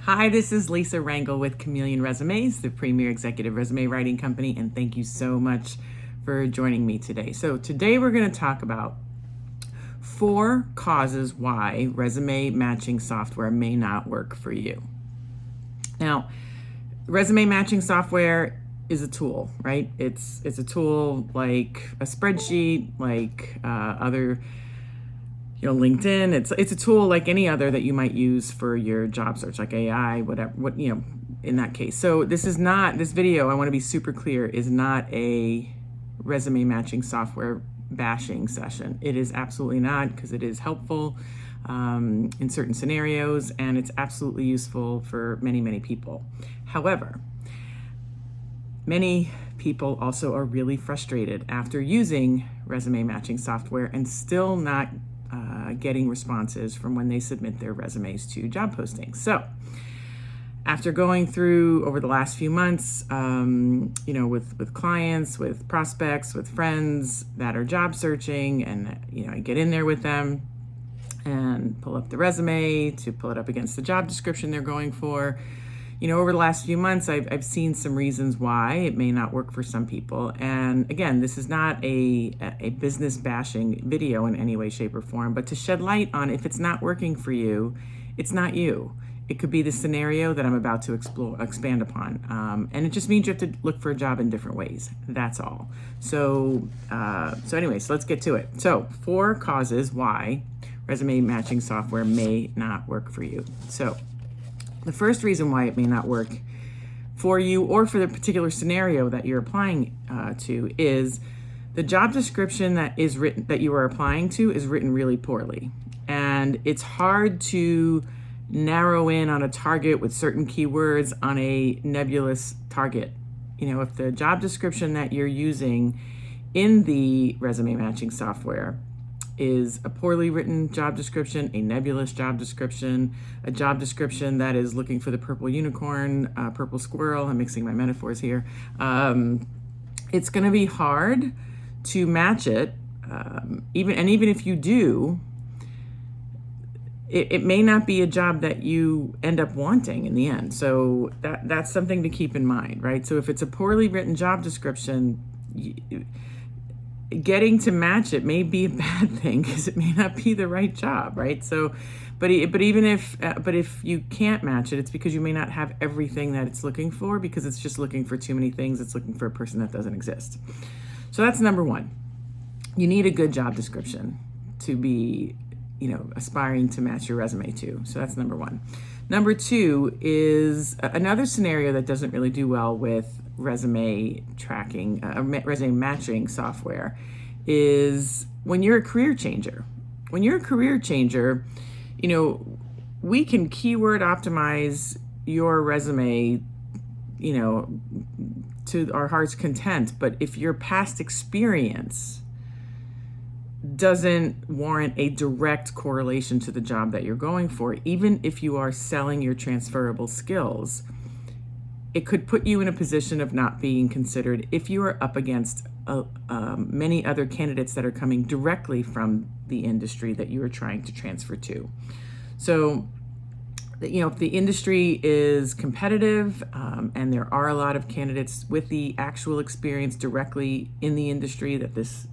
Hi, this is Lisa Rangel with Chameleon Resumes, the premier executive resume writing company, and thank you so much for joining me today. So today we're going to talk about 4 causes why resume matching software may not work for you. Now, resume matching software is a tool, right? It's a tool like a spreadsheet, like other LinkedIn. It's a tool like any other that you might use for your job search, like AI, whatever, in that case. So this video, I want to be super clear, is not a resume matching software bashing session. It is absolutely not, because it is helpful in certain scenarios, and it's absolutely useful for many, many people. However, many people also are really frustrated after using resume matching software and still not getting responses from when they submit their resumes to job postings. So after going through over the last few months, with clients, with prospects, with friends that are job searching, and I get in there with them and pull up the resume to pull it up against the job description they're going for. Over the last few months, I've seen some reasons why it may not work for some people. And again, this is not a business bashing video in any way, shape, or form, but to shed light on, if it's not working for you, it's not you. It could be the scenario that I'm about to expand upon. And it just means you have to look for a job in different ways. That's all. So anyways, let's get to it. So 4 causes why resume matching software may not work for you. So the first reason why it may not work for you or for the particular scenario that you're applying to is the job description that you are applying to is written really poorly. And it's hard to narrow in on a target with certain keywords on a nebulous target. If the job description that you're using in the resume matching software is a poorly written job description, a nebulous job description, a job description that is looking for the purple unicorn, purple squirrel, I'm mixing my metaphors here, it's going to be hard to match it. Even if you do, it may not be a job that you end up wanting in the end. So that's something to keep in mind, right? So if it's a poorly written job description, getting to match it may be a bad thing, because it may not be the right job, right? So, but if you can't match it, it's because you may not have everything that it's looking for, because it's just looking for too many things. It's looking for a person that doesn't exist. So that's number 1. You need a good job description to be, aspiring to match your resume to. So that's number 1. Number 2 is another scenario that doesn't really do well with resume tracking, resume matching software, is when you're a career changer. When you're a career changer, we can keyword optimize your resume, to our heart's content. But if your past experience doesn't warrant a direct correlation to the job that you're going for, even if you are selling your transferable skills, it could put you in a position of not being considered if you are up against many other candidates that are coming directly from the industry that you are trying to transfer to. So, if the industry is competitive and there are a lot of candidates with the actual experience directly in the industry that this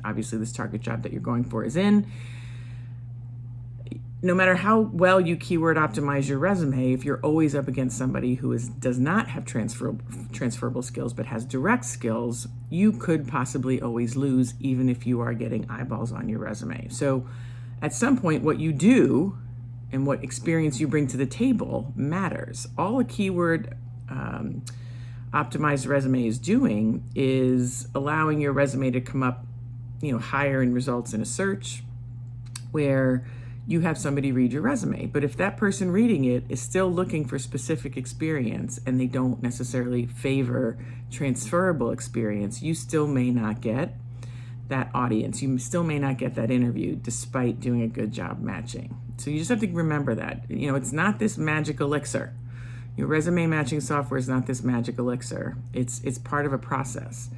target job that you're going for is in, no matter how well you keyword optimize your resume, if you're always up against somebody who does not have transferable skills but has direct skills, you could possibly always lose, even if you are getting eyeballs on your resume. So at some point, what you do and what experience you bring to the table matters. All a keyword optimized resume is doing is allowing your resume to come up, higher in results in a search, where you have somebody read your resume. But if that person reading it is still looking for specific experience and they don't necessarily favor transferable experience, you still may not get that audience. You still may not get that interview despite doing a good job matching. So you just have to remember that. It's not this magic elixir. Your resume matching software is not this magic elixir. It's part of a process.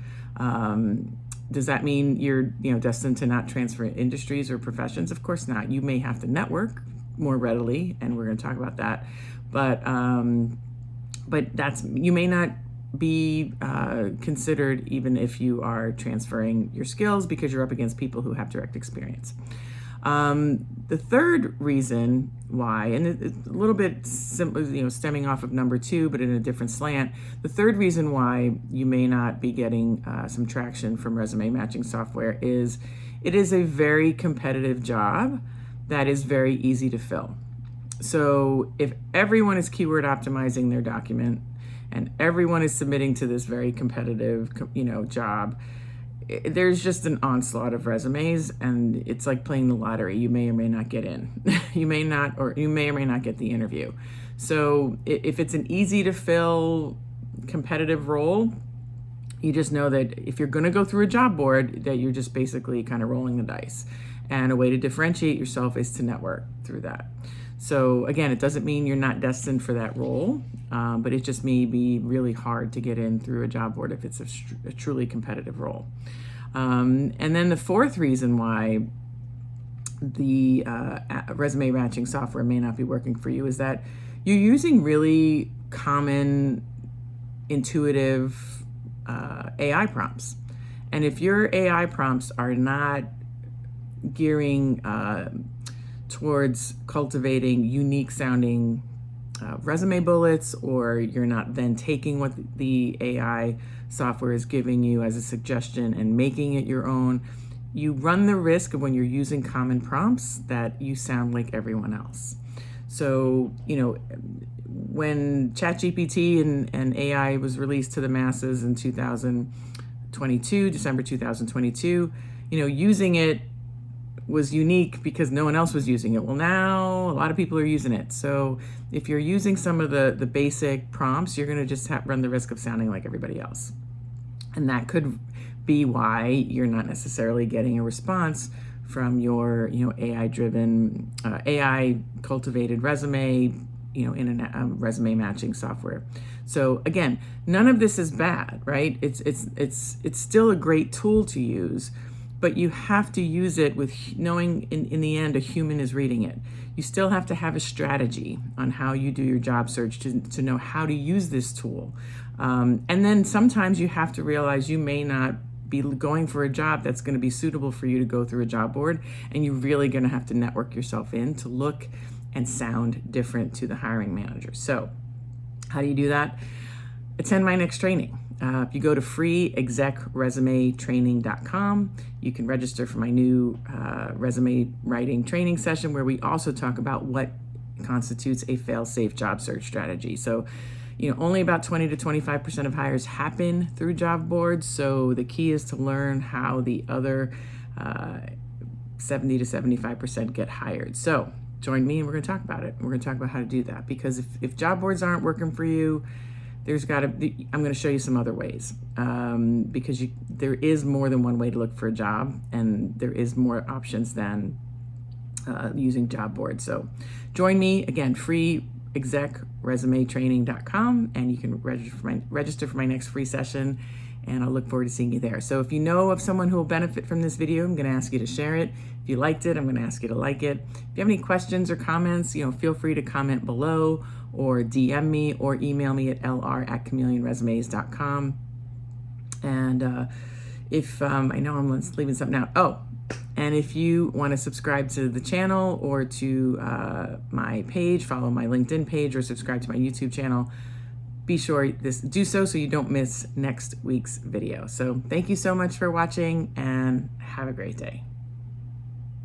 Does that mean you're destined to not transfer industries or professions? Of course not. You may have to network more readily, and we're going to talk about that. But you may not be considered even if you are transferring your skills, because you're up against people who have direct experience. The third reason why, and it's a little bit stemming off of number 2, but in a different slant, the third reason why you may not be getting some traction from resume matching software is it is a very competitive job that is very easy to fill. So if everyone is keyword optimizing their document and everyone is submitting to this very competitive, job, there's just an onslaught of resumes, and it's like playing the lottery. You may or may not get in. You may or may not get the interview. So if it's an easy to fill competitive role, you just know that if you're going to go through a job board, that you're just basically kind of rolling the dice. And a way to differentiate yourself is to network through that. So again, it doesn't mean you're not destined for that role, but it just may be really hard to get in through a job board if it's a truly competitive role. And then the fourth reason why the resume matching software may not be working for you is that you're using really common, intuitive AI prompts. And if your AI prompts are not gearing towards cultivating unique sounding resume bullets, or you're not then taking what the AI software is giving you as a suggestion and making it your own, you run the risk of, when you're using common prompts, that you sound like everyone else. So, when ChatGPT and AI was released to the masses in 2022, December 2022, using it was unique because no one else was using it. Well, now a lot of people are using it. So if you're using some of the basic prompts, you're going to just run the risk of sounding like everybody else. And that could be why you're not necessarily getting a response from your AI-driven, AI-cultivated resume, in a resume matching software. So again, none of this is bad, right? It's still a great tool to use, but you have to use it with knowing in the end a human is reading it. You still have to have a strategy on how you do your job search to know how to use this tool. And then sometimes you have to realize you may not be going for a job that's going to be suitable for you to go through a job board, and you're really going to have to network yourself in to look and sound different to the hiring manager. So how do you do that? Attend my next training. If you go to freeexecresumetraining.com, you can register for my new resume writing training session, where we also talk about what constitutes a fail-safe job search strategy. So, only about 20 to 25% of hires happen through job boards. So the key is to learn how the other 70 to 75% get hired. So join me and we're going to talk about it. We're going to talk about how to do that, because if job boards aren't working for you, I'm going to show you some other ways, because there is more than one way to look for a job, and there is more options than using job boards. So join me, again, freeexecresumetraining.com, and you can register for my next free session, and I'll look forward to seeing you there. So if you know of someone who will benefit from this video, I'm going to ask you to share it. If you liked it, I'm going to ask you to like it. If you have any questions or comments, feel free to comment below, or DM me, or email me at lr@chameleonresumes.com. And if I know I'm leaving something out. Oh, and if you want to subscribe to the channel or to my page, follow my LinkedIn page, or subscribe to my YouTube channel, be sure do so you don't miss next week's video. So thank you so much for watching, and have a great day.